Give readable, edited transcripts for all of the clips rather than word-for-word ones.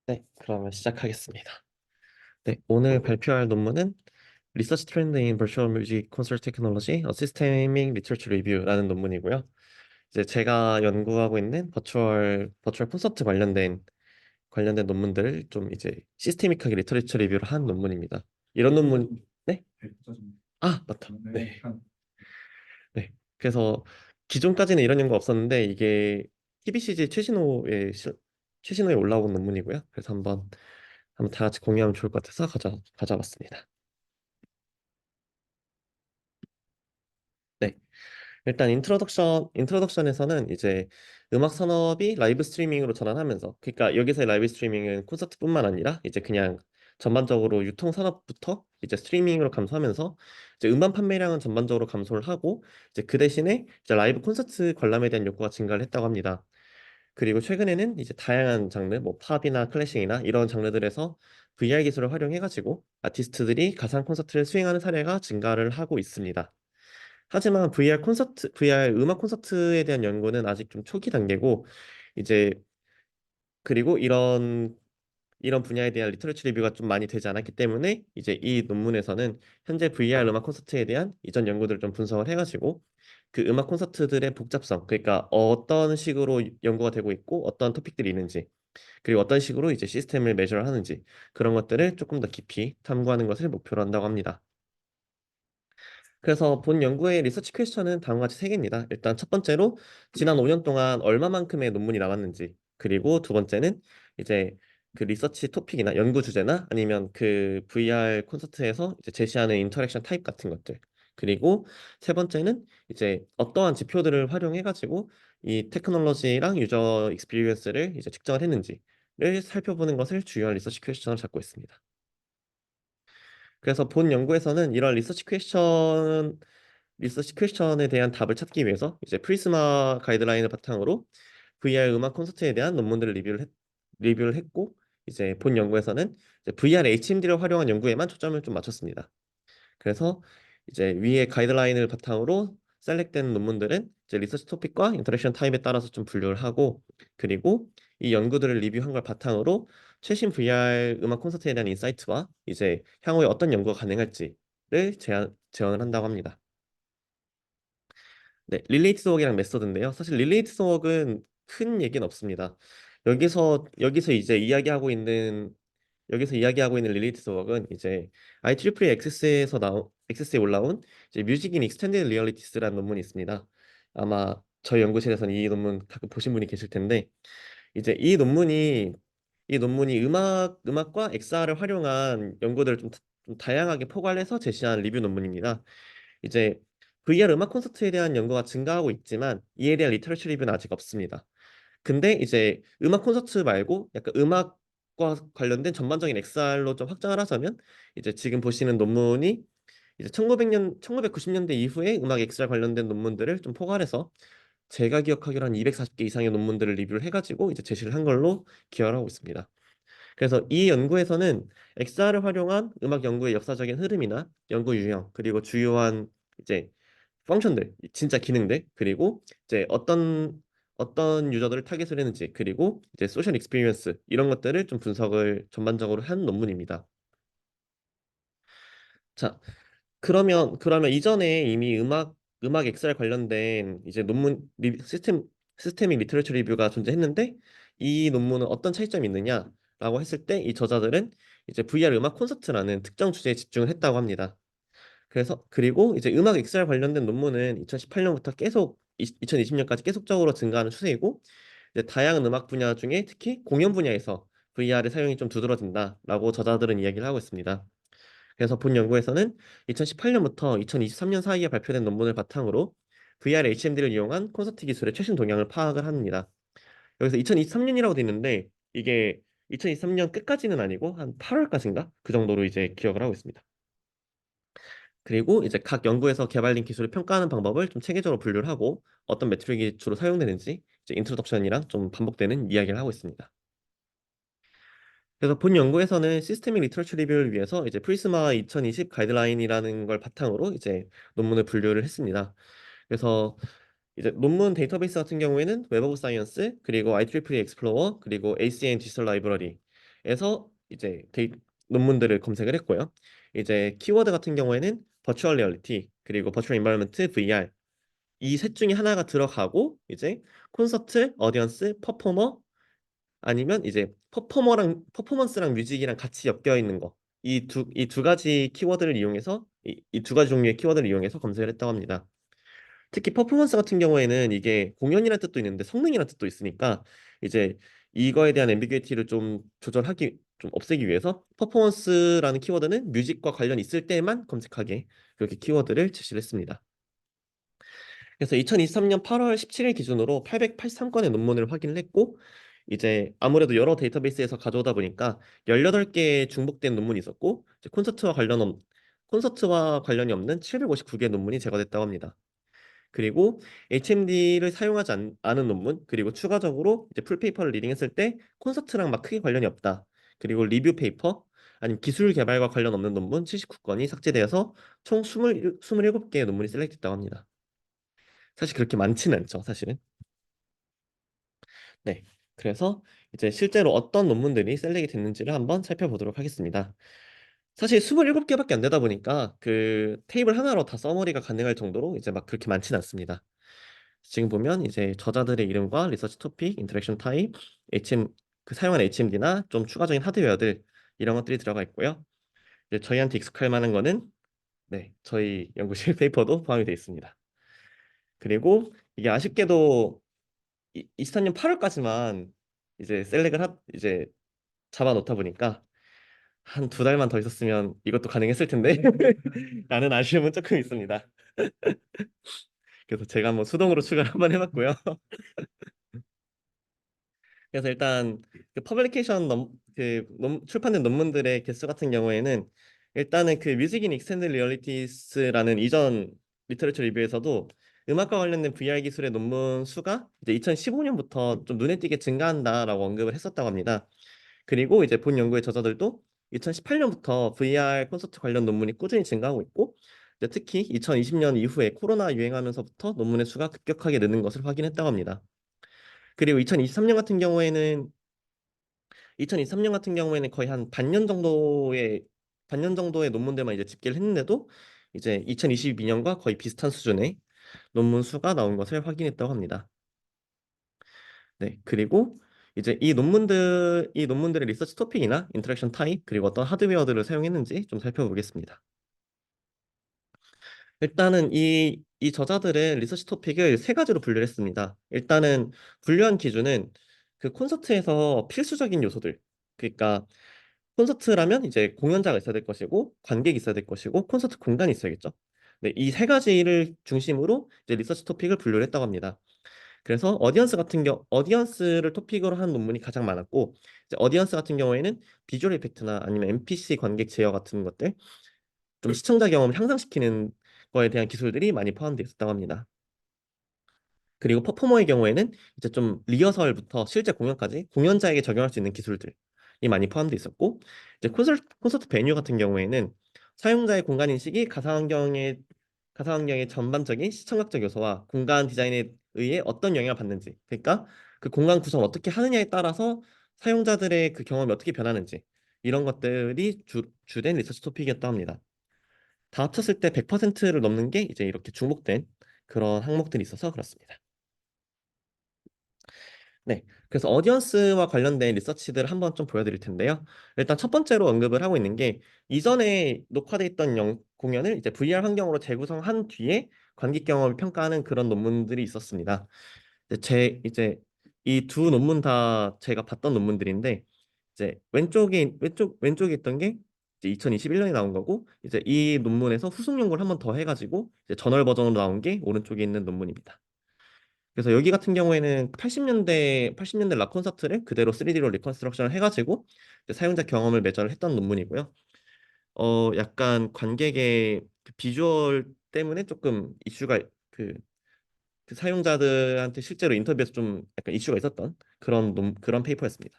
네, 그러면 시작하겠습니다. 네, 오늘 발표할 논문은 Research Trend in Virtual Music Concert Technology: A Systemic Literature Review라는 논문이고요. 이제 제가 연구하고 있는 버추얼 콘서트 관련된 논문들을 좀 이제 시스테믹하게 리터레처 리뷰를 한 논문입니다. 이런 논문. 네? 아, 맞다. 네. 네. 그래서 기존까지는 이런 연구 없었는데 이게 TBCG 최신호에 올라온 논문이고요. 그래서 한번 다 같이 공유하면 좋을 것 같아서 가져왔습니다. 네. 일단 인트로덕션에서는 이제 음악 산업이 라이브 스트리밍으로 전환하면서, 그러니까 여기서의 라이브 스트리밍은 콘서트뿐만 아니라 이제 그냥 전반적으로 유통 산업부터 이제 스트리밍으로 감소하면서 이제 음반 판매량은 전반적으로 감소를 하고, 이제 그 대신에 이제 라이브 콘서트 관람에 대한 욕구가 증가를 했다고 합니다. 그리고 최근에는 이제 다양한 장르, 뭐 팝이나 클래식이나 이런 장르들에서 VR 기술을 활용해가지고 아티스트들이 가상 콘서트를 수행하는 사례가 증가를 하고 있습니다. 하지만 VR 음악 콘서트에 대한 연구는 아직 좀 초기 단계고, 이제 그리고 이런 분야에 대한 리터러처 리뷰가 좀 많이 되지 않았기 때문에 이제 이 논문에서는 현재 VR 음악 콘서트에 대한 이전 연구들을 좀 분석을 해가지고 그 음악 콘서트들의 복잡성, 그러니까 어떤 식으로 연구가 되고 있고 어떤 토픽들이 있는지, 그리고 어떤 식으로 이제 시스템을 매저를 하는지, 그런 것들을 조금 더 깊이 탐구하는 것을 목표로 한다고 합니다. 그래서 본 연구의 리서치 퀘스천은 다음과 같이 세 개입니다. 일단 첫 번째로 지난 5년 동안 얼마만큼의 논문이 나왔는지, 그리고 두 번째는 이제 그 리서치 토픽이나 연구 주제나 아니면 그 VR 콘서트에서 이제 제시하는 인터랙션 타입 같은 것들, 그리고 세 번째는 이제 어떠한 지표들을 활용해 가지고 이 테크놀로지랑 유저 익스피리언스를 이제 측정을 했는지를 살펴보는 것을 주요한 리서치 퀘스천을 잡고 있습니다. 그래서 본 연구에서는 이런 리서치 퀘스천에 대한 답을 찾기 위해서 이제 프리스마 가이드라인을 바탕으로 VR 음악 콘서트에 대한 논문들을 리뷰를 했고, 이제 본 연구에서는 이제 VR HMD를 활용한 연구에만 초점을 좀 맞췄습니다. 그래서 이제 위의 가이드라인을 바탕으로 셀렉된 논문들은 이제 리서치 토픽과 인터랙션 타입에 따라서 좀 분류를 하고, 그리고 이 연구들을 리뷰한 걸 바탕으로 최신 VR 음악 콘서트에 대한 인사이트와 이제 향후에 어떤 연구가 가능할지를 제안을 한다고 합니다. 네, 릴레이트 수학이랑 메소드인데요. 사실 릴레이트 수학은 큰 얘기는 없습니다. 여기서 이제 이야기하고 있는 릴레이트 수학은 이제 IEEE 엑세스에 올라온 이제 뮤직 인 익스텐디드 리얼리티스라는 논문이 있습니다. 아마 저희 연구실에서는 이 논문 가끔 보신 분이 계실 텐데, 이제 이 논문이 음악과 XR을 활용한 연구들을 좀 다양하게 포괄해서 제시한 리뷰 논문입니다. 이제 VR 음악 콘서트에 대한 연구가 증가하고 있지만 이에 대한 리터러처 리뷰는 아직 없습니다. 근데 이제 음악 콘서트 말고 약간 음악과 관련된 전반적인 XR로 좀 확장을 하자면, 이제 지금 보시는 논문이 이제 1990년대 이후에 음악 XR 관련된 논문들을 좀 포괄해서 제가 기억하기로 한 240개 이상의 논문들을 리뷰를 해가지고 이제 제시를 한 걸로 기억을 하고 있습니다. 그래서 이 연구에서는 XR을 활용한 음악 연구의 역사적인 흐름이나 연구 유형, 그리고 주요한 이제 펑션들, 진짜 기능들, 그리고 이제 어떤 유저들을 타겟을 했는지, 그리고 이제 소셜 익스피리언스 이런 것들을 좀 분석을 전반적으로 한 논문입니다. 자, 그러면 이전에 이미 음악 엑셀 관련된 이제 시스테믹 리터러처 리뷰가 존재했는데 이 논문은 어떤 차이점이 있느냐라고 했을 때 이 저자들은 이제 VR 음악 콘서트라는 특정 주제에 집중을 했다고 합니다. 그리고 이제 음악 XR 관련된 논문은 2018년부터 계속 2020년까지 계속적으로 증가하는 추세이고, 이제 다양한 음악 분야 중에 특히 공연 분야에서 VR의 사용이 좀 두드러진다라고 저자들은 이야기를 하고 있습니다. 그래서 본 연구에서는 2018년부터 2023년 사이에 발표된 논문을 바탕으로 VR HMD를 이용한 콘서트 기술의 최신 동향을 파악을 합니다. 여기서 2023년이라고 돼 있는데 이게 2023년 끝까지는 아니고 한 8월까지인가? 그 정도로 이제 기억을 하고 있습니다. 그리고 이제 각 연구에서 개발된 기술을 평가하는 방법을 좀 체계적으로 분류를 하고 어떤 매트릭이 주로 사용되는지 이제 인트로덕션이랑 좀 반복되는 이야기를 하고 있습니다. 그래서 본 연구에서는 시스테믹 리터러처 리뷰를 위해서 이제 프리스마 2020 가이드라인이라는 걸 바탕으로 이제 논문을 분류를 했습니다. 그래서 이제 논문 데이터베이스 같은 경우에는 웹 오브 사이언스, 그리고 IEEE 익스플로러, 그리고 ACN 디지털 라이브러리, 이제 논문들을 검색을 했고요. 이제 키워드 같은 경우에는 버추얼 리얼리티 그리고 버추얼 인바이러먼트 VR 이 셋 중에 하나가 들어가고 이제 콘서트, 어디언스, 퍼포머 아니면 이제 퍼포먼스랑 뮤직이랑 같이 엮여 있는 거. 이 두 가지 키워드를 이용해서 이 두 가지 종류의 키워드를 이용해서 검색을 했다고 합니다. 특히 퍼포먼스 같은 경우에는 이게 공연이라는 뜻도 있는데 성능이라는 뜻도 있으니까 이제 이거에 대한 앰비규이티를 좀 없애기 위해서 퍼포먼스라는 키워드는 뮤직과 관련 있을 때만 검색하게 그렇게 키워드를 제시를 했습니다. 그래서 2023년 8월 17일 기준으로 883건의 논문을 확인을 했고 이제 아무래도 여러 데이터베이스에서 가져오다 보니까 18개의 중복된 논문이 있었고 이제 콘서트와 관련이 없는 759개의 논문이 제거됐다고 합니다. 그리고 HMD를 사용하지 않은 논문, 그리고 추가적으로 이제 풀페이퍼를 리딩했을 때 콘서트랑 막 크게 관련이 없다. 그리고 리뷰 페이퍼, 아니면 기술 개발과 관련 없는 논문 79건이 삭제되어서 총 27개의 논문이 셀렉트됐다고 합니다. 사실 그렇게 많지는 않죠, 사실은. 네. 그래서 이제 실제로 어떤 논문들이 셀렉이 됐는지를 한번 살펴보도록 하겠습니다. 사실 27개밖에 안 되다 보니까 그 테이블 하나로 다 서머리가 가능할 정도로 이제 막 그렇게 많지는 않습니다. 지금 보면 이제 저자들의 이름과 리서치 토픽, 인터랙션 타입, 사용한 HMD나 좀 추가적인 하드웨어들 이런 것들이 들어가 있고요. 이제 저희한테 익숙할 만한 거는 네, 저희 연구실 페이퍼도 포함이 되어 있습니다. 그리고 이게 아쉽게도 24년 8월까지만 이제 잡아 놓다 보니까 한 두 달만 더 있었으면 이것도 가능했을 텐데 라는 아쉬움은 조금 있습니다. 그래서 제가 한번 수동으로 추가를 한번 해봤고요. 그래서 일단 그 출판된 논문들의 개수 같은 경우에는 일단은 그 뮤직 인 익스텐드 리얼리티스라는 이전 리터레처 리뷰에서도 음악과 관련된 VR 기술의 논문 수가 이제 2015년부터 좀 눈에 띄게 증가한다라고 언급을 했었다고 합니다. 그리고 이제 본 연구의 저자들도 2018년부터 VR 콘서트 관련 논문이 꾸준히 증가하고 있고 이제 특히 2020년 이후에 코로나 유행하면서부터 논문의 수가 급격하게 느는 것을 확인했다고 합니다. 그리고 2023년 같은 경우에는 거의 한 반년 정도의 논문들만 이제 집계를 했는데도 이제 2022년과 거의 비슷한 수준의 논문 수가 나온 것을 확인했다고 합니다. 네, 그리고 이제 이 논문들의 리서치 토픽이나 인터랙션 타입, 그리고 어떤 하드웨어들을 사용했는지 좀 살펴보겠습니다. 일단은 이 저자들은 리서치 토픽을 세 가지로 분류를 했습니다. 일단은 분류한 기준은 그 콘서트에서 필수적인 요소들, 그러니까 콘서트라면 이제 공연자가 있어야 될 것이고 관객이 있어야 될 것이고 콘서트 공간이 있어야겠죠. 네, 이 세 가지를 중심으로 이제 리서치 토픽을 분류를 했다고 합니다. 그래서 어디언스를 토픽으로 한 논문이 가장 많았고 이제 어디언스 같은 경우에는 비주얼 이펙트나 아니면 NPC 관객 제어 같은 것들 좀 시청자 경험을 향상시키는 거에 대한 기술들이 많이 포함되어 있었다고 합니다. 그리고 퍼포머의 경우에는 이제 좀 리허설부터 실제 공연까지 공연자에게 적용할 수 있는 기술들이 많이 포함되어 있었고 이제 콘서트 베뉴 같은 경우에는 사용자의 공간 인식이 가상환경의 전반적인 시청각적 요소와 공간 디자인에 의해 어떤 영향을 받는지 그러니까 그 공간 구성을 어떻게 하느냐에 따라서 사용자들의 그 경험이 어떻게 변하는지 이런 것들이 주된 리서치 토픽이었다고 합니다. 다 합쳤을 때 100%를 넘는 게 이제 이렇게 주목된 그런 항목들이 있어서 그렇습니다. 네. 그래서 어디언스와 관련된 리서치들을 한번 좀 보여드릴 텐데요. 일단 첫 번째로 언급을 하고 있는 게 이전에 녹화돼 있던 공연을 이제 VR 환경으로 재구성한 뒤에 관객 경험을 평가하는 그런 논문들이 있었습니다. 이제 이 두 논문 다 제가 봤던 논문들인데 이제 왼쪽에 있던 게 이제 2021년에 나온 거고 이제 이 논문에서 후속 연구를 한번 더 해가지고 이제 저널 버전으로 나온 게 오른쪽에 있는 논문입니다. 그래서 여기 같은 경우에는 80년대 락 콘서트를 그대로 3D로 리컨스트럭션을 해가지고 이제 사용자 경험을 메저를 했던 논문이고요. 약간 관객의 그 비주얼 때문에 조금 이슈가 그, 그 사용자들한테 실제로 인터뷰에서 좀 약간 이슈가 있었던 그런 페이퍼였습니다.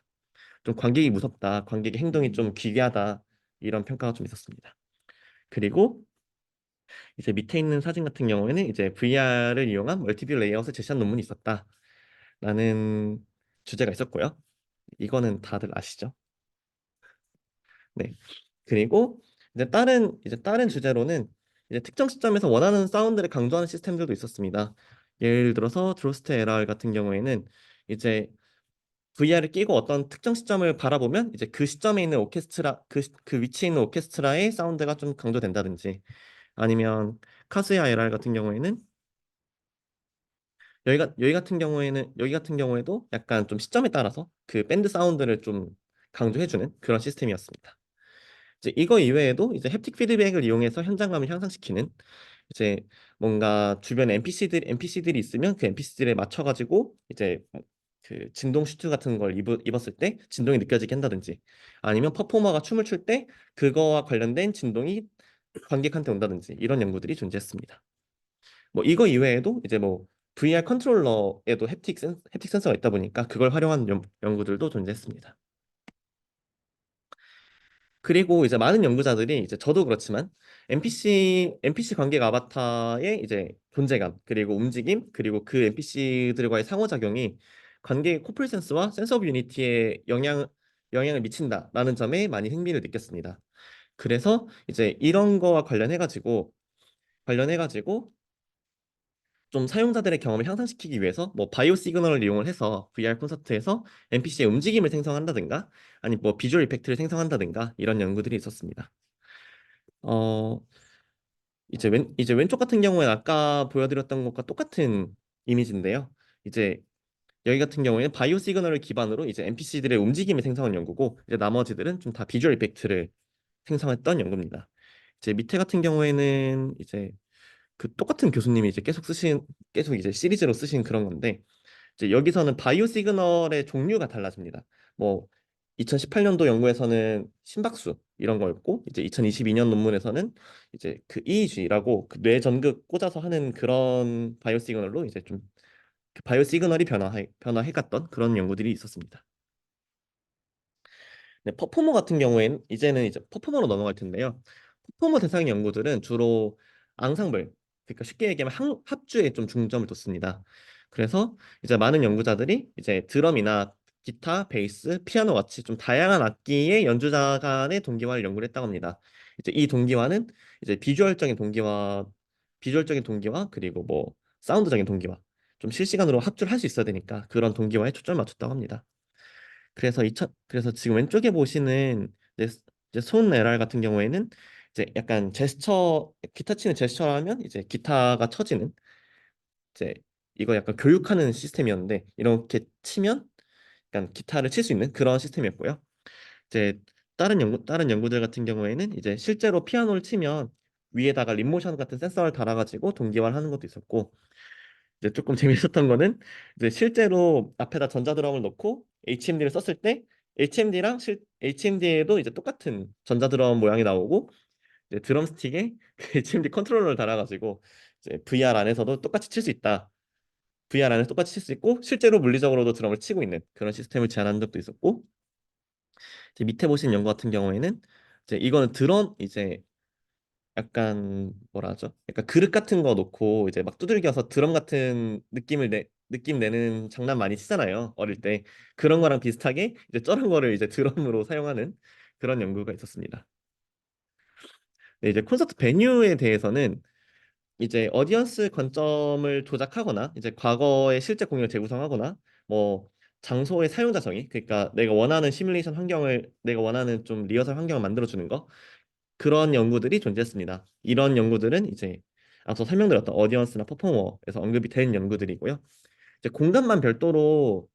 좀 관객이 무섭다, 관객의 행동이 좀 기괴하다 이런 평가가 좀 있었습니다. 그리고 이제 밑에 있는 사진 같은 경우에는 이제 VR을 이용한 멀티뷰 레이아웃을 제시한 논문이 있었다라는 주제가 있었고요. 이거는 다들 아시죠? 네. 그리고 이제 다른 주제로는 이제 특정 시점에서 원하는 사운드를 강조하는 시스템들도 있었습니다. 예를 들어서 드로스트 LR 같은 경우에는 이제 VR을 끼고 어떤 특정 시점을 바라보면 이제 그 시점에 있는 오케스트라 그 위치에 있는 오케스트라의 사운드가 좀 강조된다든지 아니면 카즈야 LR 같은 경우에는 여기 같은 경우에도 약간 좀 시점에 따라서 그 밴드 사운드를 좀 강조해주는 그런 시스템이었습니다. 이제 이거 이외에도 이제 햅틱 피드백을 이용해서 현장감을 향상시키는 이제 뭔가 주변에 NPC들이 있으면 그 NPC들에 맞춰가지고 이제 그 진동 슈트 같은 걸 입었을 때 진동이 느껴지게 한다든지 아니면 퍼포머가 춤을 출 때 그거와 관련된 진동이 관객한테 온다든지 이런 연구들이 존재했습니다. 뭐 이거 이외에도 이제 뭐 VR 컨트롤러에도 햅틱 센서가 있다 보니까 그걸 활용한 연구들도 존재했습니다. 그리고 이제 많은 연구자들이 이제 저도 그렇지만 NPC 관객 아바타의 이제 존재감 그리고 움직임 그리고 그 NPC들과의 상호작용이 관객의 코플 센스와 센서 오브 유니티에 영향을 미친다라는 점에 많이 흥미를 느꼈습니다. 그래서 이제 이런 거와 관련해가지고 좀 사용자들의 경험을 향상시키기 위해서 뭐 바이오 시그널을 이용을 해서 VR 콘서트에서 NPC의 움직임을 생성한다든가 아니 뭐 비주얼 이펙트를 생성한다든가 이런 연구들이 있었습니다. 어 이제 왼쪽 같은 경우에는 아까 보여드렸던 것과 똑같은 이미지인데요. 이제 여기 같은 경우에는 바이오 시그널을 기반으로 이제 NPC들의 움직임을 생성한 연구고 이제 나머지들은 좀 다 비주얼 이펙트를 생성했던 연구입니다. 이제 밑에 같은 경우에는 이제 그 똑같은 교수님이 이제 계속 이제 시리즈로 쓰신 그런 건데 이제 여기서는 바이오 시그널의 종류가 달라집니다. 뭐 2018년도 연구에서는 심박수 이런 거였고 이제 2022년 논문에서는 이제 그 EEG라고 그 뇌 전극 꽂아서 하는 그런 바이오 시그널로 이제 좀 그 바이오 시그널이 변화해 갔던 그런 연구들이 있었습니다. 네, 퍼포머 같은 경우에는 이제는 이제 퍼포머로 넘어갈 텐데요. 퍼포머 대상 연구들은 주로 앙상블, 그러니까 쉽게 얘기하면 합주에 좀 중점을 뒀습니다. 그래서 이제 많은 연구자들이 이제 드럼이나 기타, 베이스, 피아노 같이 좀 다양한 악기의 연주자 간의 동기화를 연구를 했다고 합니다. 이제 이 동기화는 이제 비주얼적인 동기화 그리고 뭐 사운드적인 동기화, 좀 실시간으로 합주를 할 수 있어야 되니까 그런 동기화에 초점을 맞췄다고 합니다. 그래서 지금 왼쪽에 보시는 이제 손 LR 같은 경우에는 이제 약간 기타 치는 제스처를 하면 이제 기타가 쳐지는 이제 이거 약간 교육하는 시스템이었는데 이렇게 치면 약간 기타를 칠 수 있는 그런 시스템이었고요. 이제 다른 연구들 같은 경우에는 이제 실제로 피아노를 치면 위에다가 립모션 같은 센서를 달아가지고 동기화를 하는 것도 있었고 이제 조금 재밌었던 거는 이제 실제로 앞에다 전자드럼을 넣고 HMD를 썼을 때 HMD에도 이제 똑같은 전자드럼 모양이 나오고 이제 드럼 스틱에 그 HMD 컨트롤러를 달아가지고 이제 VR 안에서도 똑같이 칠 수 있다. VR 안에서 똑같이 칠 수 있고 실제로 물리적으로도 드럼을 치고 있는 그런 시스템을 제안한 적도 있었고 이제 밑에 보신 연구 같은 경우에는 이제 이거는 드럼 이제 약간 뭐라 하죠? 약간 그릇 같은 거 놓고 이제 막 두들겨서 드럼 같은 느낌 내는 장난 많이 치잖아요. 어릴 때. 그런 거랑 비슷하게 이제 저런 거를 이제 드럼으로 사용하는 그런 연구가 있었습니다. 네, 이제 콘서트 베뉴에 대해서는 이제 어디언스 관점을 조작하거나 이제 과거의 실제 공연을 재구성하거나 뭐 장소의 사용자 정의 그러니까 내가 원하는 좀 리허설 환경을 만들어 주는 거 그런 연구들이 존재했습니다. 이런 연구들은 이제 앞서 설명드렸던 어디언스나 퍼포머에서 언급이 된 연구들이고요. 이제 공간만 별도로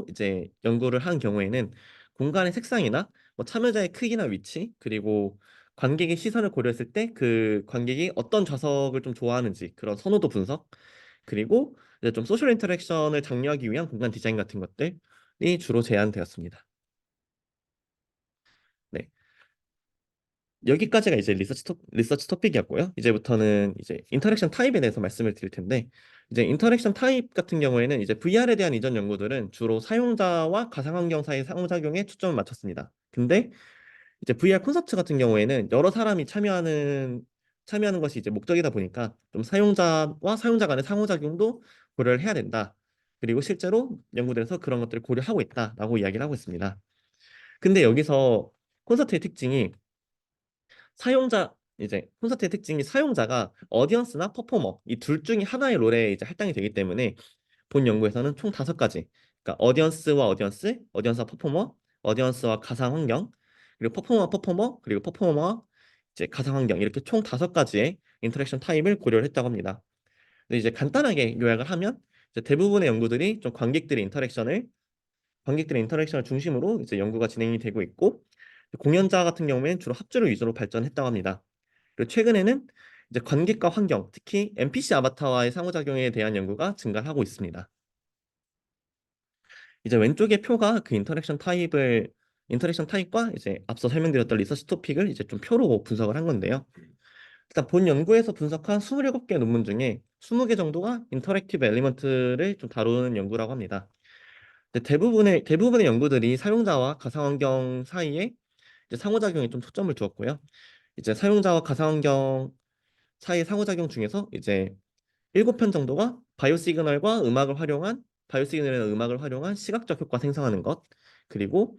이제 연구를 한 경우에는 공간의 색상이나 뭐 참여자의 크기나 위치 그리고 관객의 시선을 고려했을 때 그 관객이 어떤 좌석을 좀 좋아하는지 그런 선호도 분석 그리고 이제 좀 소셜 인터랙션을 장려하기 위한 공간 디자인 같은 것들이 주로 제안되었습니다. 네. 여기까지가 이제 리서치 토픽이었고요. 이제부터는 이제 인터랙션 타입에 대해서 말씀을 드릴 텐데, 이제 인터랙션 타입 같은 경우에는 이제 VR에 대한 이전 연구들은 주로 사용자와 가상환경 사이 상호작용에 초점을 맞췄습니다. 근데 이제 VR 콘서트 같은 경우에는 여러 사람이 참여하는 것이 이제 목적이다 보니까 좀 사용자와 사용자 간의 상호작용도 고려를 해야 된다. 그리고 실제로 연구들에서 그런 것들을 고려하고 있다라고 이야기를 하고 있습니다. 근데 여기서 콘서트의 특징이 이제 콘서트의 특징이 사용자가 어디언스나 퍼포머 이 둘 중에 하나의 롤에 이제 할당이 되기 때문에 본 연구에서는 총 다섯 가지, 그러니까 어디언스와 어디언스, 어디언스와 퍼포머, 어디언스와 가상 환경, 그리고 퍼포머, 그리고 퍼포머와 이제 가상 환경, 이렇게 총 다섯 가지의 인터랙션 타입을 고려를 했다고 합니다. 근데 이제 간단하게 요약을 하면 이제 대부분의 연구들이 좀 관객들의 인터랙션을 중심으로 이제 연구가 진행이 되고 있고, 공연자 같은 경우에는 주로 합주를 위주로 발전했다고 합니다. 그리고 최근에는 이제 관객과 환경, 특히 NPC 아바타와의 상호작용에 대한 연구가 증가하고 있습니다. 이제 왼쪽의 표가 그 인터랙션 타입과 이제 앞서 설명드렸던 리서치 토픽을 이제 좀 표로 분석을 한 건데요. 일단 본 연구에서 분석한 27개 논문 중에 20개 정도가 인터랙티브 엘리먼트를 좀 다루는 연구라고 합니다. 근데 대부분의 연구들이 사용자와 가상환경 사이에 이제 상호작용에 좀 초점을 두었고요. 이제 사용자와 가상환경 사이의 상호작용 중에서 이제 7편 정도가 바이오 시그널이나 음악을 활용한 시각적 효과 생성하는 것, 그리고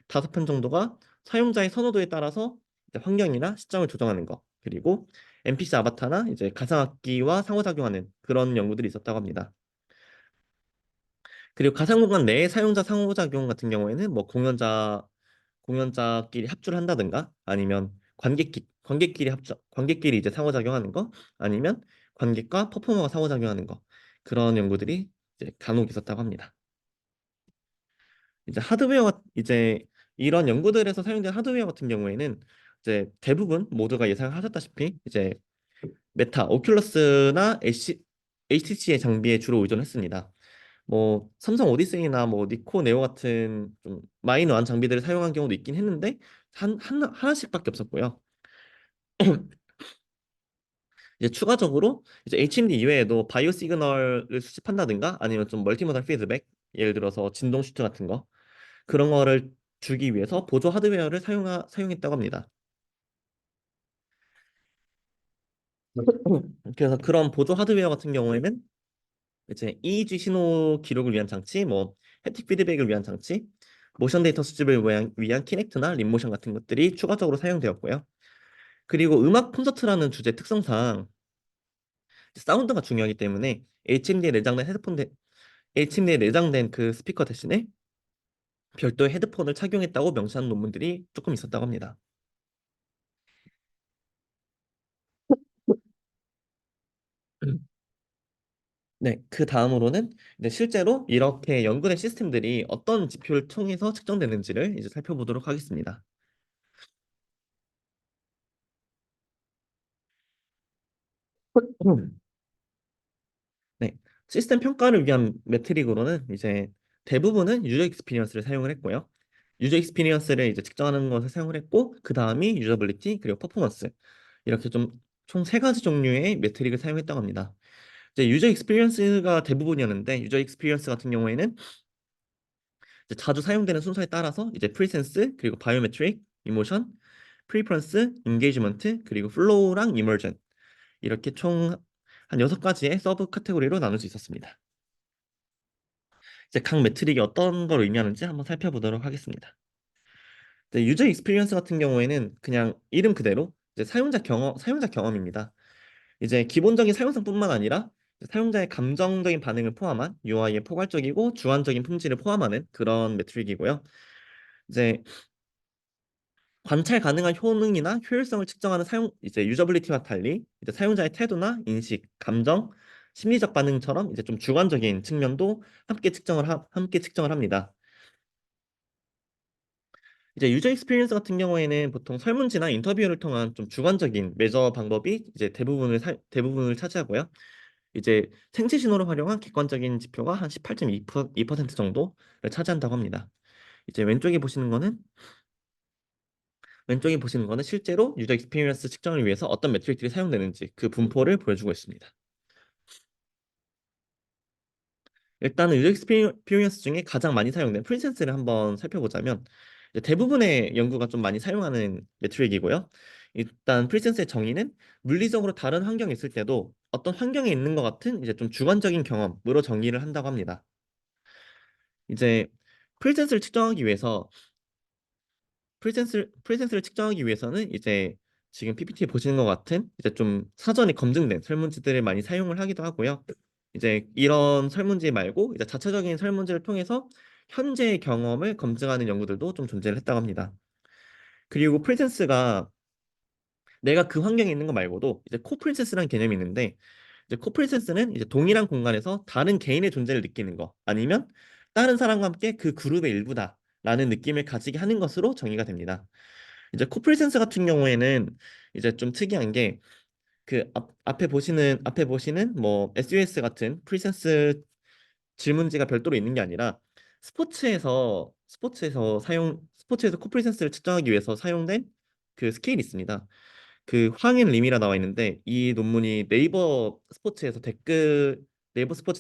5편 정도가 사용자의 선호도에 따라서 이제 환경이나 시점을 조정하는 것, 그리고 NPC 아바타나 이제 가상악기와 상호작용하는 그런 연구들이 있었다고 합니다. 그리고 가상공간 내의 사용자 상호작용 같은 경우에는 뭐 공연자끼리 합주를 한다든가, 아니면 관객끼리 이제 상호작용하는 거, 아니면 관객과 퍼포머가 상호작용하는 거, 그런 연구들이 이제 간혹 있었다고 합니다. 이제 이런 연구들에서 사용된 하드웨어 같은 경우에는 이제 대부분 모두가 예상하셨다시피 이제 오큘러스나 HTC의 장비에 주로 의존했습니다. 뭐 삼성 오디세이나 뭐 니코 네오 같은 좀 마이너한 장비들을 사용한 경우도 있긴 했는데 하나씩밖에 없었고요. 이제 추가적으로 이제 HMD 이외에도 바이오 시그널을 수집한다든가, 아니면 좀 멀티모달 피드백, 예를 들어서 진동 슈트 같은 거, 그런 거를 주기 위해서 보조 하드웨어를 사용했다고 합니다. 그래서 그런 보조 하드웨어 같은 경우에는 이제 EEG 신호 기록을 위한 장치, 뭐 햅틱 피드백을 위한 장치, 모션 데이터 수집을 위한 키넥트나 립모션 같은 것들이 추가적으로 사용되었고요. 그리고 음악 콘서트라는 주제 특성상 사운드가 중요하기 때문에 HMD에 내장된 그 스피커 대신에 별도의 헤드폰을 착용했다고 명시하는 논문들이 조금 있었다고 합니다. 네, 그 다음으로는 이제 실제로 이렇게 연구된 시스템들이 어떤 지표를 통해서 측정되는지를 이제 살펴보도록 하겠습니다. 네, 시스템 평가를 위한 매트릭으로는 이제 대부분은 유저 익스피리언스를 사용을 했고요. 유저 익스피리언스를 이제 측정하는 것을 사용을 했고, 그 다음이 유저빌리티, 그리고 퍼포먼스, 이렇게 좀 총 세 가지 종류의 매트릭을 사용했다고 합니다. 이제 유저 익스피리언스가 대부분이었는데, 유저 익스피리언스 같은 경우에는 이제 자주 사용되는 순서에 따라서 이제 프리센스, 그리고 바이오메트릭, 이모션, 프리퍼런스, 인게이지먼트, 그리고 플로우랑 이머전, 이렇게 총 한 6가지의 서브 카테고리로 나눌 수 있었습니다. 이제 각 매트릭이 어떤 걸 의미하는지 한번 살펴보도록 하겠습니다. 이제 유저 익스피리언스 같은 경우에는 그냥 이름 그대로 이제 사용자 경험입니다. 이제 기본적인 사용성뿐만 아니라 사용자의 감정적인 반응을 포함한 UI의 포괄적이고 주관적인 품질을 포함하는 그런 매트릭이고요. 이제 관찰 가능한 효능이나 효율성을 측정하는 이제 유저빌리티와 달리 이제 사용자의 태도나 인식, 감정, 심리적 반응처럼 이제 좀 주관적인 측면도 함께 측정을 합니다. 이제 유저 익스피리언스 같은 경우에는 보통 설문지나 인터뷰를 통한 좀 주관적인 매저 방법이 이제 대부분을 차지하고요. 이제 생체 신호를 활용한 객관적인 지표가 한 18.2% 정도를 차지한다고 합니다. 이제 왼쪽에 보시는 거는 실제로 유저 익스피리언스 측정을 위해서 어떤 매트릭들이 사용되는지 그 분포를 보여주고 있습니다. 일단은 유저 익스피리언스 중에 가장 많이 사용된 프리센스를 한번 살펴보자면, 이제 대부분의 연구가 좀 많이 사용하는 매트릭이고요. 일단 프리센스의 정의는 물리적으로 다른 환경에 있을 때도 어떤 환경에 있는 것 같은 이제 좀 주관적인 경험으로 정의를 한다고 합니다. 이제 프리센스를 측정하기 위해서 프리센스를 측정하기 위해서는 이제 지금 PPT에 보시는 것 같은 이제 좀 사전에 검증된 설문지들을 많이 사용을 하기도 하고요. 이제 이런 설문지 말고 이제 자체적인 설문지를 통해서 현재의 경험을 검증하는 연구들도 좀 존재를 했다고 합니다. 그리고 프리센스가 내가 그 환경에 있는 거 말고도 이제 코프린세스라는 개념이 있는데 이제 코프린세스는 이제 동일한 공간에서 다른 개인의 존재를 느끼는 거 아니면 다른 사람과 함께 그 그룹의 일부다라는 느낌을 가지게 하는 것으로 정의가 됩니다. 이제 코프린센스 같은 경우에는 이제 좀 특이한 게 그 앞에 보시는 뭐 SUS 같은 프리센스 질문지가 별도로 있는 게 아니라 스포츠에서 코프리센스를 측정하기 위해서 사용된 그 스케일이 있습니다. 그 황인 림이라 나와 있는데 이 논문이 네이버 스포츠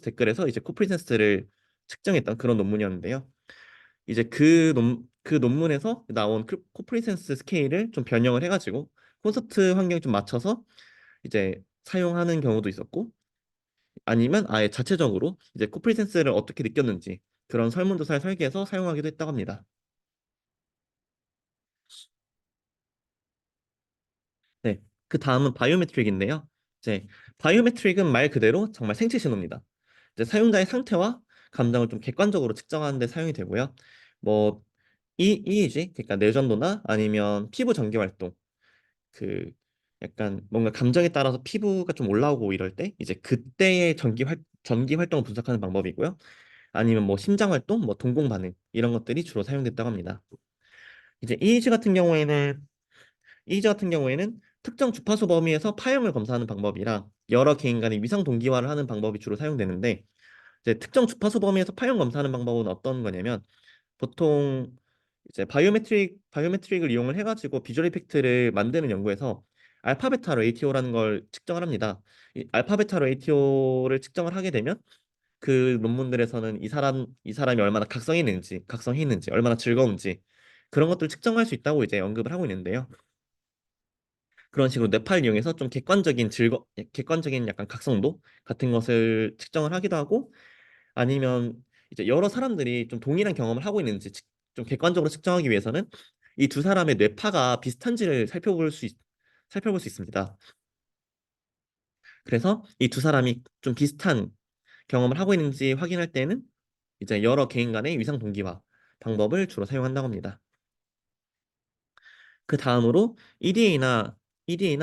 댓글에서 이제 코프리센스를 측정했던 그런 논문이었는데요. 이제 그 논문에서 나온 코프리센스 스케일을 좀 변형을 해가지고 콘서트 환경에 좀 맞춰서 이제 사용하는 경우도 있었고 아니면 아예 자체적으로 이제 코프리센스를 어떻게 느꼈는지 그런 설문조사를 설계해서 사용하기도 했다고 합니다. 네. 그 다음은 바이오메트릭인데요. 이제 바이오메트릭은 말 그대로 정말 생체 신호입니다. 이제 사용자의 상태와 감정을 좀 객관적으로 측정하는 데 사용이 되고요. 뭐 EEG, 그러니까 뇌전도나 아니면 피부 전기 활동, 그 약간 뭔가 감정에 따라서 피부가 좀 올라오고 이럴 때 이제 그때의 전기 활동을 분석하는 방법이고요. 아니면 뭐 심장 활동, 뭐 동공 반응 이런 것들이 주로 사용됐다고 합니다. 이제 EEG 같은 경우에는 특정 주파수 범위에서 파형을 검사하는 방법이랑 여러 개인 간의 위상 동기화를 하는 방법이 주로 사용되는데 이제 특정 주파수 범위에서 파형 검사하는 방법은 어떤 거냐면 보통 이제 바이오메트릭을 이용을 해가지고 비주얼 이펙트를 만드는 연구에서 알파 베타 레이티오라는 걸 측정을 합니다. 이 알파 베타 레이티오를 측정을 하게 되면 그 논문들에서는 이 사람이 얼마나 각성이 있는지, 얼마나 즐거운지 그런 것들을 측정할 수 있다고 이제 언급을 하고 있는데요. 그런 식으로 뇌파를 이용해서 좀 객관적인 약간 각성도 같은 것을 측정을 하기도 하고 아니면 이제 여러 사람들이 좀 동일한 경험을 하고 있는지 좀 객관적으로 측정하기 위해서는 이 두 사람의 뇌파가 비슷한지를 살펴볼 수 있습니다. 그래서 이 두 사람이 좀 비슷한 경험을 하고 있는지 확인할 때는 이제 여러 개인 간의 위상 동기화 방법을 주로 사용한다고 합니다. 그 다음으로 EDA나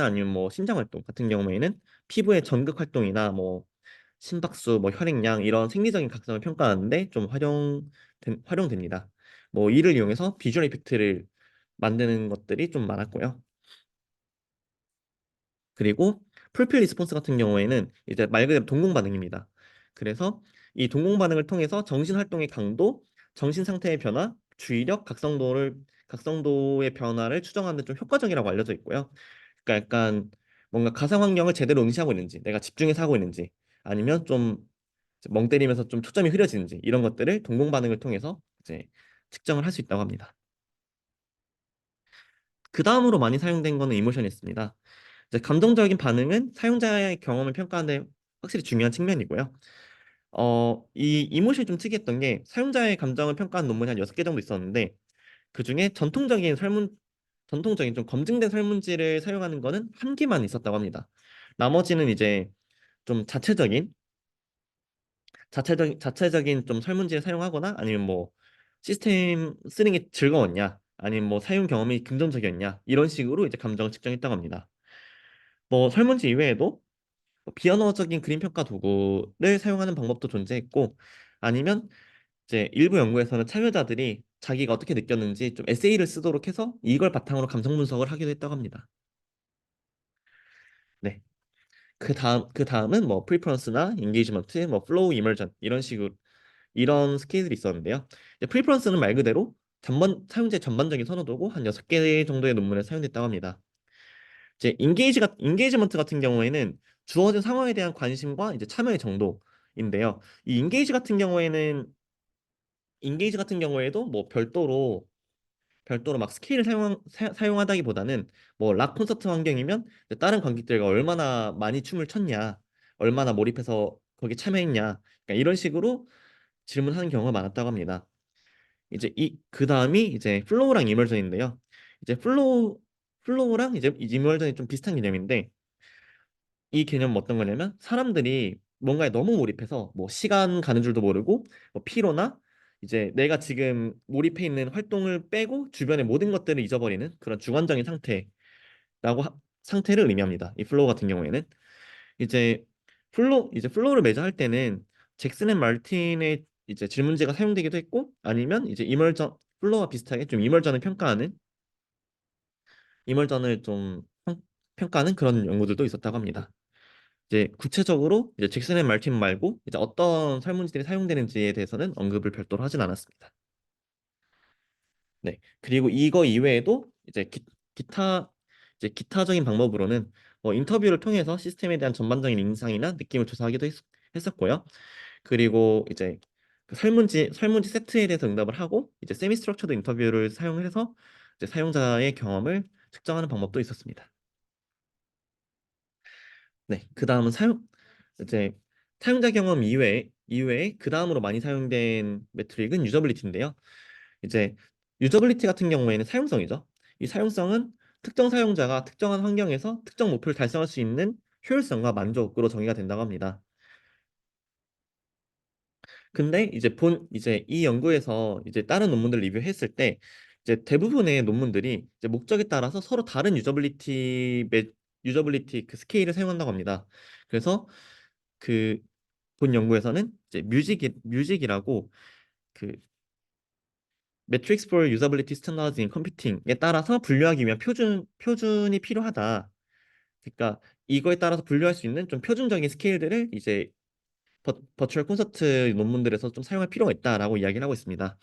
아니면 뭐 심장 활동 같은 경우에는 피부의 전극 활동이나 뭐 심박수, 뭐 혈액량 이런 생리적인 각성을 평가하는데 좀 활용됩니다. 뭐 이를 이용해서 비주얼 이펙트를 만드는 것들이 좀 많았고요. 그리고 풀필 리스폰스 같은 경우에는 이제 말 그대로 동공 반응입니다. 그래서 이 동공 반응을 통해서 정신 활동의 강도, 정신 상태의 변화, 주의력, 각성도의 변화를 추정하는 데 좀 효과적이라고 알려져 있고요. 그러니까 약간 뭔가 가상 환경을 제대로 응시하고 있는지, 내가 집중해서 하고 있는지, 아니면 좀 멍 때리면서 좀 초점이 흐려지는지 이런 것들을 동공 반응을 통해서 이제 측정을 할 수 있다고 합니다. 그 다음으로 많이 사용된 거는 이모션이었습니다. 이제 감정적인 반응은 사용자의 경험을 평가하는 데 확실히 중요한 측면이고요. 이 이모션이 좀 특이했던 게 사용자의 감정을 평가하는 논문이 한 6개 정도 있었는데 그중에 전통적인 좀 검증된 설문지를 사용하는 거는 한 개만 있었다고 합니다. 나머지는 이제 좀 자체적인 좀 설문지를 사용하거나 아니면 뭐 시스템 쓰는 게 즐거웠냐 아니면 뭐 사용 경험이 긍정적이었냐 이런 식으로 이제 감정을 측정했다고 합니다. 뭐 설문지 이외에도 뭐 비언어적인 그림 평가 도구를 사용하는 방법도 존재했고 아니면 이제 일부 연구에서는 참여자들이 자기가 어떻게 느꼈는지 좀 에세이를 쓰도록 해서 이걸 바탕으로 감성 분석을 하기도 했다고 합니다. 네. 그 다음은 뭐 프리퍼런스나 인게이지먼트, 뭐 플로우 이머전 이런 스케일들이 있었는데요. 프리퍼런스는 말 그대로 사용자의 전반적인 선호도고 한 6개 정도의 논문에 사용됐다고 합니다. 이제 인게이지먼트 같은 경우에는 주어진 상황에 대한 관심과 이제 참여의 정도인데요. 이 인게이지 같은 경우에도 뭐 별도로 막 스케일을 사용하다기보다는 뭐 락 콘서트 환경이면 이제 다른 관객들과 얼마나 많이 춤을 췄냐, 얼마나 몰입해서 거기 참여했냐, 그러니까 이런 식으로 질문하는 경우가 많았다고 합니다. 이제 그 다음이 이제 플로우랑 이머전인데요. 이제 플로우랑 이제 이멀전이 좀 비슷한 개념인데 이 개념은 어떤 거냐면 사람들이 뭔가에 너무 몰입해서 뭐 시간 가는 줄도 모르고 뭐 피로나 이제 내가 지금 몰입해 있는 활동을 빼고 주변의 모든 것들을 잊어버리는 그런 주관적인 상태를 의미합니다. 이 플로우 같은 경우에는 이제 플로우를 매저할 때는 잭슨 앤 마르틴의 이제 질문지가 사용되기도 했고 아니면 이제 이멀전 플로우와 비슷하게 좀 이멀전을 좀 평가하는 그런 연구들도 있었다고 합니다. 이제 구체적으로 이제 잭슨 앤 마르틴 말고 이제 어떤 설문지들이 사용되는지에 대해서는 언급을 별도로 하진 않았습니다. 네. 그리고 이거 이외에도 이제 기타 이제 기타적인 방법으로는 뭐 인터뷰를 통해서 시스템에 대한 전반적인 인상이나 느낌을 조사하기도 했었고요. 그리고 이제 그 설문지 세트에 대해서 응답을 하고 이제 세미 스트럭처드 인터뷰를 사용해서 이제 사용자의 경험을 측정하는 방법도 있었습니다. 네, 그 다음은 이제 사용자 경험 이외에 그 다음으로 많이 사용된 매트릭은 유저빌리티인데요. 이제 유저빌리티 같은 경우에는 사용성이죠. 이 사용성은 특정 사용자가 특정한 환경에서 특정 목표를 달성할 수 있는 효율성과 만족으로 정의가 된다고 합니다. 근데 이제 이 연구에서 이제 다른 논문들 리뷰했을 때 이제 대부분의 논문들이 이제 목적에 따라서 서로 다른 유저빌리티 그 스케일을 사용한다고 합니다. 그래서 그 본 연구에서는 이제 뮤직이라고 그 Metrics for Usability Standards in Computing에 따라서 분류하기 위한 표준이 필요하다. 그러니까 이거에 따라서 분류할 수 있는 좀 표준적인 스케일들을 이제 버추얼 콘서트 논문들에서 좀 사용할 필요가 있다라고 이야기를 하고 있습니다.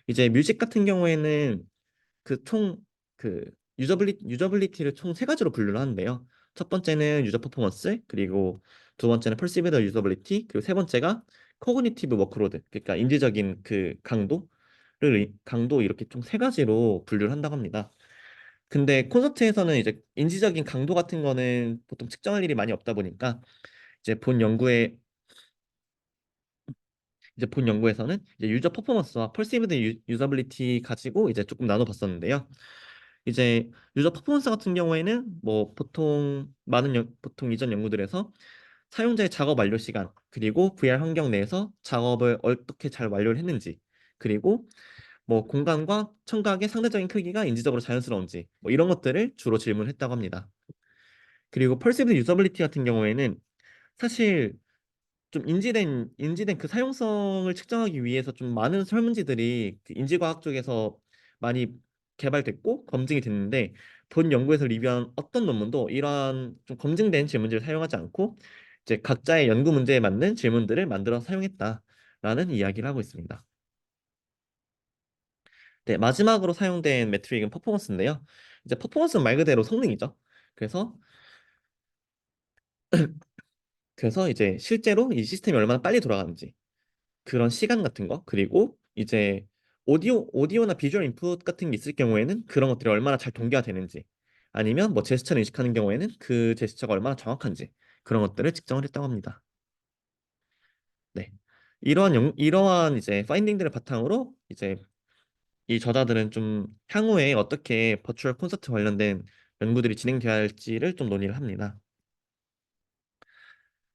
이제 뮤직 같은 경우에는 그 총 그 유저빌리티를 총 세 가지로 분류를 하는데요. 첫 번째는 유저 퍼포먼스, 그리고 두 번째는 퍼시비드 유저빌리티, 그리고 세 번째가 코그니티브 워크로드, 그러니까 인지적인 그 강도 이렇게 총 세 가지로 분류를 한다고 합니다. 근데 콘서트에서는 이제 인지적인 강도 같은 거는 보통 측정할 일이 많이 없다 보니까 이제 본 연구에서는 이제 유저 퍼포먼스와 퍼시브드 유저빌리티 가지고 이제 조금 나눠봤었는데요. 이제 유저 퍼포먼스 같은 경우에는 뭐 보통 이전 연구들에서 사용자의 작업 완료 시간, 그리고 VR 환경 내에서 작업을 어떻게 잘 완료를 했는지, 그리고 뭐 공간과 청각의 상대적인 크기가 인지적으로 자연스러운지, 뭐 이런 것들을 주로 질문했다고 합니다. 그리고 펄시브드 유저빌리티 같은 경우에는 사실 좀 인지된 그 사용성을 측정하기 위해서 좀 많은 설문지들이 그 인지과학 쪽에서 많이 개발됐고 검증이 됐는데 본 연구에서 리뷰한 어떤 논문도 이러한 좀 검증된 질문지를 사용하지 않고 이제 각자의 연구 문제에 맞는 질문들을 만들어서 사용했다라는 이야기를 하고 있습니다. 네, 마지막으로 사용된 매트릭은 퍼포먼스인데요. 이제 퍼포먼스는 말 그대로 성능이죠. 그래서 이제 실제로 이 시스템이 얼마나 빨리 돌아가는지 그런 시간 같은 거, 그리고 이제 오디오나 비주얼 인풋 같은 게 있을 경우에는 그런 것들이 얼마나 잘 동기화 되는지, 아니면 뭐 제스처를 인식하는 경우에는 그 제스처가 얼마나 정확한지 그런 것들을 측정을 했다고 합니다. 네. 이러한 이제 파인딩들을 바탕으로 이제 이 저자들은 좀 향후에 어떻게 버추얼 콘서트 관련된 연구들이 진행되어야 할지를 좀 논의를 합니다.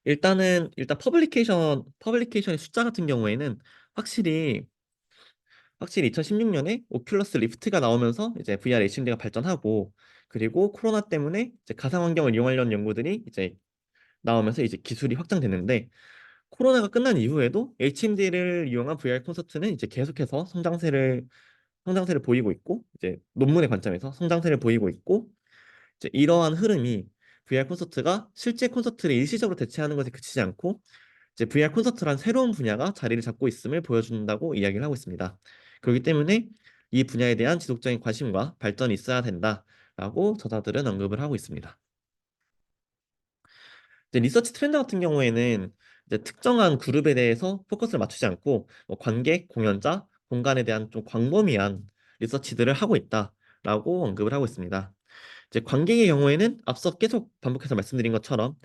일단 퍼블리케이션의 숫자 같은 경우에는 확실히 확실히 2016년에 오큘러스 리프트가 나오면서 이제 VR HMD가 발전하고, 그리고 코로나 때문에 이제 가상 환경을 이용하려는 연구들이 이제 나오면서 이제 기술이 확장됐는데, 코로나가 끝난 이후에도 HMD를 이용한 VR 콘서트는 이제 계속해서 성장세를 보이고 있고, 이제 논문의 관점에서 성장세를 보이고 있고, 이제 이러한 흐름이 VR 콘서트가 실제 콘서트를 일시적으로 대체하는 것에 그치지 않고 이제 VR 콘서트란 새로운 분야가 자리를 잡고 있음을 보여준다고 이야기를 하고 있습니다. 그렇기 때문에 이 분야에 대한 지속적인 관심과 발전이 있어야 된다라고 저자들은 언급을 하고 있습니다. 이제 리서치 트렌드 같은 경우에는 이제 특정한 그룹에 대해서 포커스를 맞추지 않고 뭐 관객, 공연자, 공간에 대한 좀 광범위한 리서치들을 하고 있다라고 언급을 하고 있습니다. 이제 관객의 경우에는 앞서 계속 반복해서 말씀드린 것처럼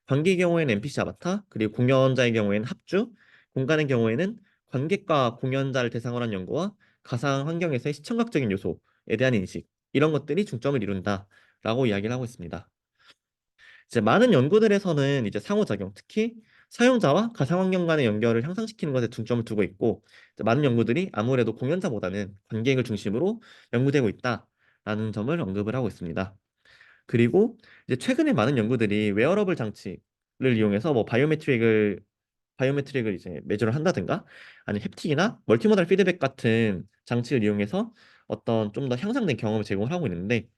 관객의 경우에는 NPC 아바타, 그리고 공연자의 경우에는 합주, 공간의 경우에는 관객과 공연자를 대상으로 한 연구와 가상 환경에서의 시청각적인 요소에 대한 인식, 이런 것들이 중점을 이룬다라고 이야기를 하고 있습니다. 이제 많은 연구들에서는 이제 상호작용, 특히 사용자와 가상환경 간의 연결을 향상시키는 것에 중점을 두고 있고, 이제 많은 연구들이 아무래도 공연자보다는 관객을 중심으로 연구되고 있다라는 점을 언급을 하고 있습니다. 그리고 이제 최근에 많은 연구들이 웨어러블 장치를 이용해서 뭐 바이오메트릭을 이제 매주를 한다든가, 아니면 햅틱이나 멀티모달 피드백 같은 장치를 이용해서 어떤 좀 더 향상된 경험을 제공을 하고 있는데,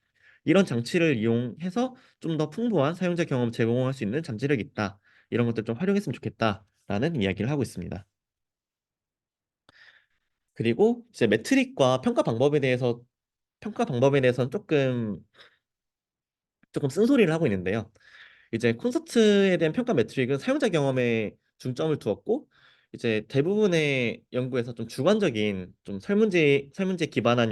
이런 장치를 이용해서 좀 더 풍부한 사용자 경험 제공할 수 있는 잠재력이 있다. 이런 것들 좀 활용했으면 좋겠다라는 이야기를 하고 있습니다. 그리고 이제 매트릭과 평가 방법에 대해서는 조금 쓴소리를 하고 있는데요. 이제 콘서트에 대한 평가 매트릭은 사용자 경험에 중점을 두었고, 이제 대부분의 연구에서 좀 주관적인 좀 설문지에 기반한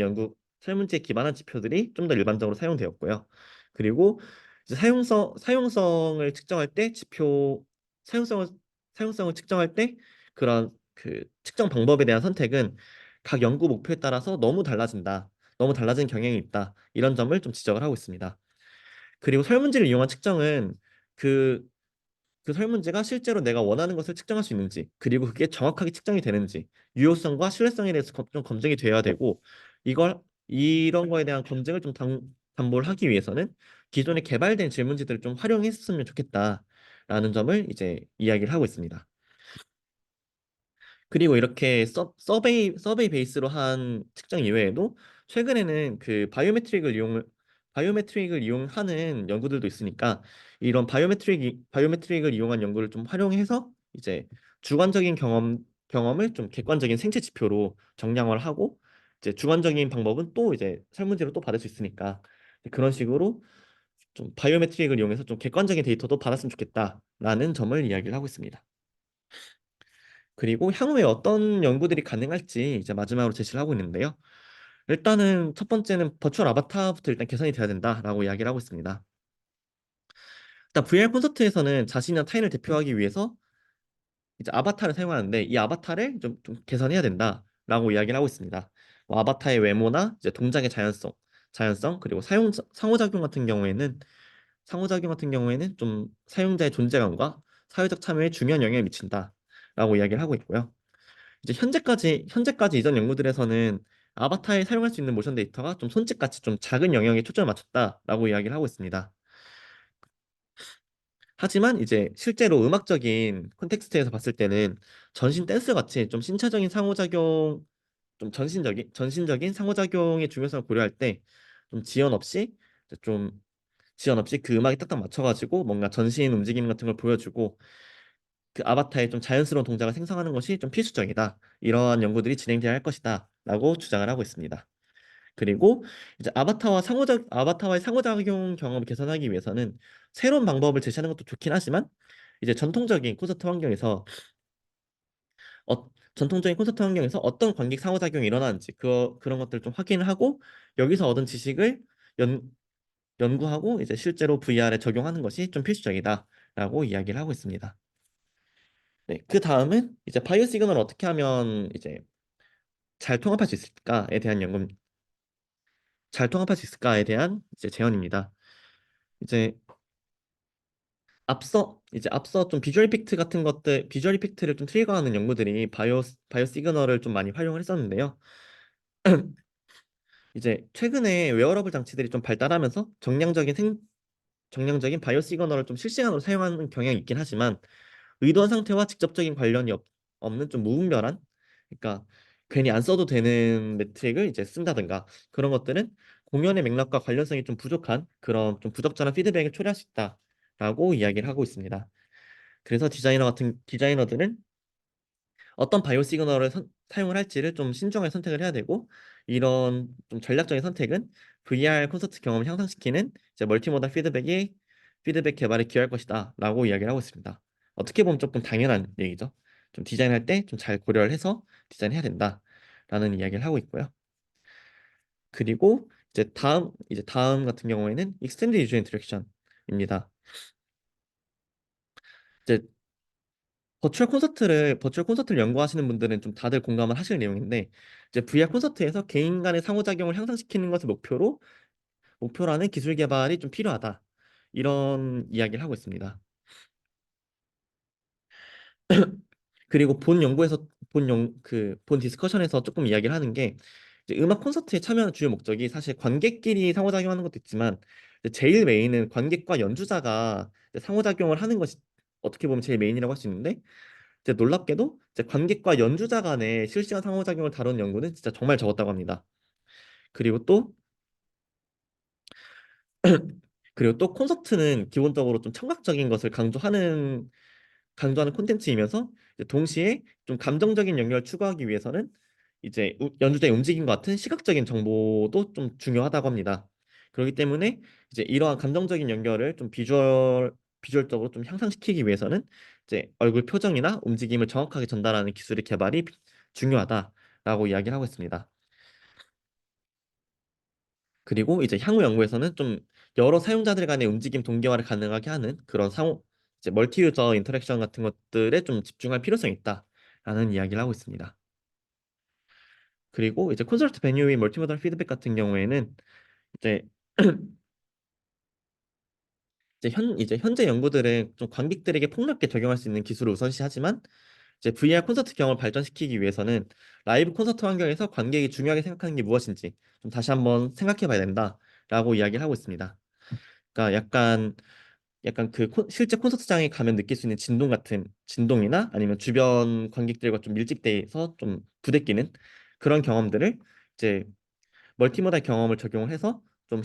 설문지에 기반한 지표들이 좀 더 일반적으로 사용되었고요. 그리고 이제 사용성을 측정할 때 사용성을 사용성을 측정할 때 그런 그 측정 방법에 대한 선택은 각 연구 목표에 따라서 너무 달라진 경향이 있다. 이런 점을 좀 지적을 하고 있습니다. 그리고 설문지를 이용한 측정은 그, 그 설문지가 실제로 내가 원하는 것을 측정할 수 있는지, 그리고 그게 정확하게 측정이 되는지, 유효성과 신뢰성에 대해서 좀 검증이 되어야 되고, 이런 거에 대한 검증을 좀 담보를 하기 위해서는 기존에 개발된 질문지들을 좀 활용했으면 좋겠다라는 점을 이제 이야기를 하고 있습니다. 그리고 이렇게 서베이 베이스로 한 측정 이외에도 최근에는 바이오메트릭을 이용하는 연구들도 있으니까, 이런 바이오메트릭을 이용한 연구를 좀 활용해서 이제 주관적인 경험을 좀 객관적인 생체 지표로 정량화를 하고, 이제 주관적인 방법은 또 이제 설문지로 또 받을 수 있으니까, 그런 식으로 좀 바이오메트릭을 이용해서 좀 객관적인 데이터도 받았으면 좋겠다라는 점을 이야기를 하고 있습니다. 그리고 향후에 어떤 연구들이 가능할지 이제 마지막으로 제시를 하고 있는데요. 일단은 첫 번째는 버추얼 아바타부터 일단 개선이 돼야 된다라고 이야기를 하고 있습니다. 일단 VR 콘서트에서는 자신이나 타인을 대표하기 위해서 이제 아바타를 사용하는데, 이 아바타를 좀 개선해야 된다라고 이야기를 하고 있습니다. 뭐 아바타의 외모나 이제 동작의 자연성, 그리고 상호작용 같은 경우에는 좀 사용자의 존재감과 사회적 참여에 중요한 영향을 미친다라고 이야기를 하고 있고요. 이제 현재까지 이전 연구들에서는 아바타에 사용할 수 있는 모션 데이터가 좀 손짓같이 좀 작은 영역에 초점을 맞췄다라고 이야기를 하고 있습니다. 하지만 이제 실제로 음악적인 콘텍스트에서 봤을 때는 전신 댄스 같이 좀 신체적인 상호작용, 좀 전신적인 상호작용의 중요성을 고려할 때 좀 이제 좀 지연 없이 그 음악에 딱딱 맞춰가지고 뭔가 전신 움직임 같은 걸 보여주고, 그 아바타의 좀 자연스러운 동작을 생성하는 것이 좀 필수적이다. 이러한 연구들이 진행돼야 할 것이다. 라고 주장을 하고 있습니다. 그리고 이제 아바타와의 상호작용 경험을 개선하기 위해서는 새로운 방법을 제시하는 것도 좋긴 하지만, 이제 전통적인 콘서트 환경에서 어떤 관객 상호작용이 일어나는지 그런 것들을 좀 확인을 하고, 여기서 얻은 지식을 연, 연구하고 이제 실제로 VR에 적용하는 것이 좀 필수적이다라고 이야기를 하고 있습니다. 네, 그 다음은 이제 바이오 시그널을 어떻게 하면 이제 잘 통합할 수 있을까에 대한 연구, 잘 통합할 수 있을까에 대한 이제 제언입니다. 이제 앞서 좀 비주얼 이펙트를 좀 트리거하는 연구들이 바이오 시그널을 좀 많이 활용을 했었는데요. 이제 최근에 웨어러블 장치들이 좀 발달하면서 정량적인 바이오 시그널을 좀 실시간으로 사용하는 경향이 있긴 하지만, 의도한 상태와 직접적인 관련이 없는 좀 무분별한, 그러니까 괜히 안 써도 되는 매트릭을 이제 쓴다든가, 그런 것들은 공연의 맥락과 관련성이 좀 부족한 그런 좀 부적절한 피드백을 초래할 수 있다라고 이야기를 하고 있습니다. 그래서 디자이너들은 어떤 바이오 시그널을 사용을 할지를 좀 신중하게 선택을 해야 되고, 이런 좀 전략적인 선택은 VR 콘서트 경험을 향상시키는 이제 멀티모달 피드백 개발에 기여할 것이다라고 이야기를 하고 있습니다. 어떻게 보면 조금 당연한 얘기죠. 좀 디자인할 때 좀 잘 고려를 해서 디자인해야 된다라는 이야기를 하고 있고요. 그리고 이제 다음 같은 경우에는 익스텐드 유저 인터랙션입니다. 이제 버추얼 콘서트를 연구하시는 분들은 좀 다들 공감을 하실 내용인데, 이제 VR 콘서트에서 개인 간의 상호작용을 향상시키는 것을 목표로 목표라는 기술 개발이 좀 필요하다. 이런 이야기를 하고 있습니다. 그리고 본 연구에서 본 디스커션에서 조금 이야기를 하는 게 이제 음악 콘서트에 참여하는 주요 목적이 사실 관객끼리 상호작용하는 것도 있지만 이제 제일 메인은 관객과 연주자가 이제 상호작용을 하는 것이 어떻게 보면 제일 메인이라고 할 수 있는데 이제 놀랍게도 이제 관객과 연주자 간의 실시간 상호작용을 다룬 연구는 진짜 정말 적었다고 합니다. 그리고 또 그리고 또 콘서트는 기본적으로 좀 청각적인 것을 강조하는 콘텐츠이면서 이제 동시에 좀 감정적인 연결을 추구하기 위해서는 이제 연주자의 움직임과 같은 시각적인 정보도 좀 중요하다고 합니다. 그렇기 때문에 이제 이러한 감정적인 연결을 좀 비주얼적으로 좀 향상시키기 위해서는 이제 얼굴 표정이나 움직임을 정확하게 전달하는 기술의 개발이 중요하다라고 이야기를 하고 있습니다. 그리고 이제 향후 연구에서는 좀 여러 사용자들 간의 움직임 동기화를 가능하게 하는 그런 이제 멀티 유저 인터랙션 같은 것들에 좀 집중할 필요성이 있다라는 이야기를 하고 있습니다. 그리고 이제 콘서트 베뉴의 멀티모달 피드백 같은 경우에는 이제 이제 현재 연구들은 좀 관객들에게 폭넓게 적용할 수 있는 기술을 우선시하지만 이제 VR 콘서트 경험을 발전시키기 위해서는 라이브 콘서트 환경에서 관객이 중요하게 생각하는 게 무엇인지 좀 다시 한번 생각해 봐야 된다라고 이야기를 하고 있습니다. 그러니까 약간 실제 콘서트장에 가면 느낄 수 있는 진동 같은 진동이나 아니면 주변 관객들과 좀 밀집돼서 좀 부대끼는 그런 경험들을 이제 멀티모달 경험을 적용을 해서 좀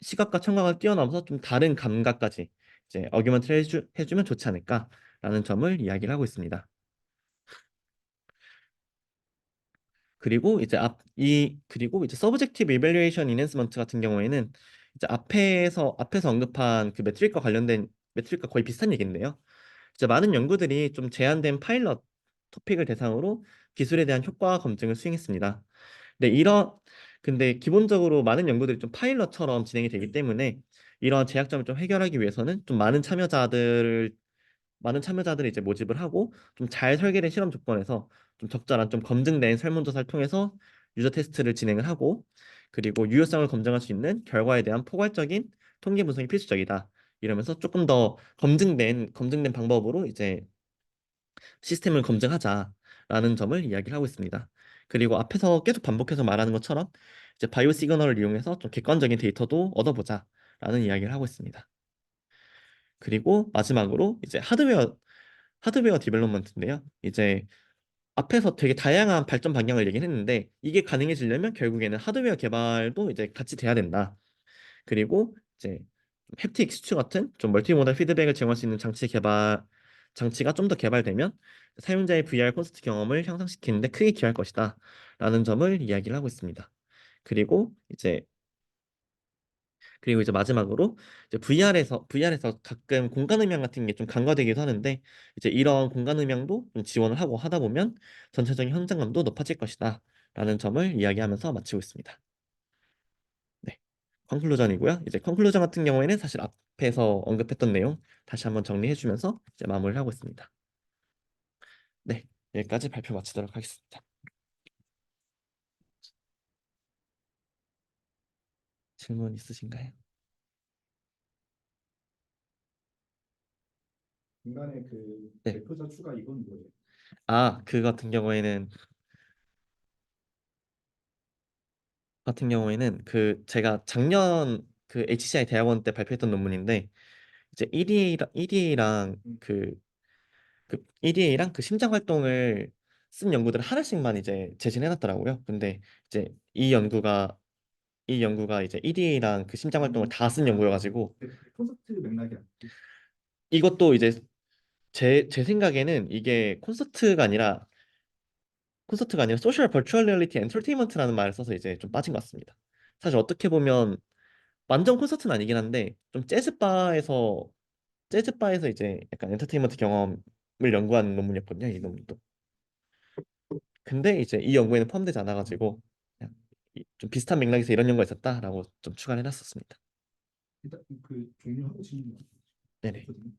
시각과 청각을 뛰어넘어서 좀 다른 감각까지 이제 어규먼트를 해주면 좋지 않을까라는 점을 이야기를 하고 있습니다. 그리고 이제 서브젝티브 이밸류에이션 이넨스먼트 같은 경우에는 이제 앞에서 언급한 그 매트릭과 관련된 매트릭과 거의 비슷한 얘기인데요. 이제 많은 연구들이 좀 제한된 파일럿 토픽을 대상으로 기술에 대한 효과 검증을 수행했습니다. 근데 근데 기본적으로 많은 연구들이 좀 파일럿처럼 진행이 되기 때문에 이러한 제약점을 좀 해결하기 위해서는 좀 많은 참여자들을 이제 모집을 하고 좀 잘 설계된 실험 조건에서 좀 적절한 좀 검증된 설문조사를 통해서 유저 테스트를 진행을 하고 그리고 유효성을 검증할 수 있는 결과에 대한 포괄적인 통계 분석이 필수적이다. 이러면서 조금 더 검증된 방법으로 이제 시스템을 검증하자라는 점을 이야기를 하고 있습니다. 그리고 앞에서 계속 반복해서 말하는 것처럼 이제 바이오 시그널을 이용해서 좀 객관적인 데이터도 얻어보자라는 이야기를 하고 있습니다. 그리고 마지막으로 이제 하드웨어 디벨롭먼트인데요. 이제 앞에서 되게 다양한 발전 방향을 얘기했는데 이게 가능해지려면 결국에는 하드웨어 개발도 이제 같이 돼야 된다. 그리고 이제 햅틱 수치 같은 좀 멀티모달 피드백을 제공할 수 있는 장치가 좀 더 개발되면 사용자의 VR 콘서트 경험을 향상시키는 데 크게 기여할 것이다. 라는 점을 이야기를 하고 있습니다. 그리고 이제 마지막으로 이제 VR에서 가끔 공간 음향 같은 게 좀 간과되기도 하는데 이제 이런 공간 음향도 좀 지원을 하고 하다 보면 전체적인 현장감도 높아질 것이다. 라는 점을 이야기하면서 마치고 있습니다. 네. 컨클루전이고요. 이제 컨클루전 같은 경우에는 사실 앞에서 언급했던 내용 다시 한번 정리해주면서 이제 마무리를 하고 있습니다. 네. 여기까지 발표 마치도록 하겠습니다. 질문 있으신가요? 중간에 그 네. 대표자 추가 이건 뭐예요? 그 같은 경우에는 그 제가 작년 그 HCI 대학원 때 발표했던 논문인데 이제 EDA랑 그 심장 활동을 쓴 연구들을 하나씩만 이제 제시해 놨더라고요. 근데 이제 이 연구가 이제 EDA랑 그 심장 활동을 다 쓴 연구여가지고 그 콘서트 맥락이 아니고 이것도 이제 제 생각에는 이게 콘서트가 아니라 소셜 버추얼 리얼리티 엔터테인먼트라는 말을 써서 이제 좀 빠진 것 같습니다. 사실 어떻게 보면 완전 콘서트는 아니긴 한데 좀 재즈바에서 이제 약간 엔터테인먼트 경험을 연구한 논문이었거든요. 이 논문도. 근데 이제 이 연구에는 포함되지 않아가지고 그냥 좀 비슷한 맥락에서 이런 연구가 있었다라고 좀 추가를 해놨었습니다. 일단 그 종료하고 질문 네네. 없거든요.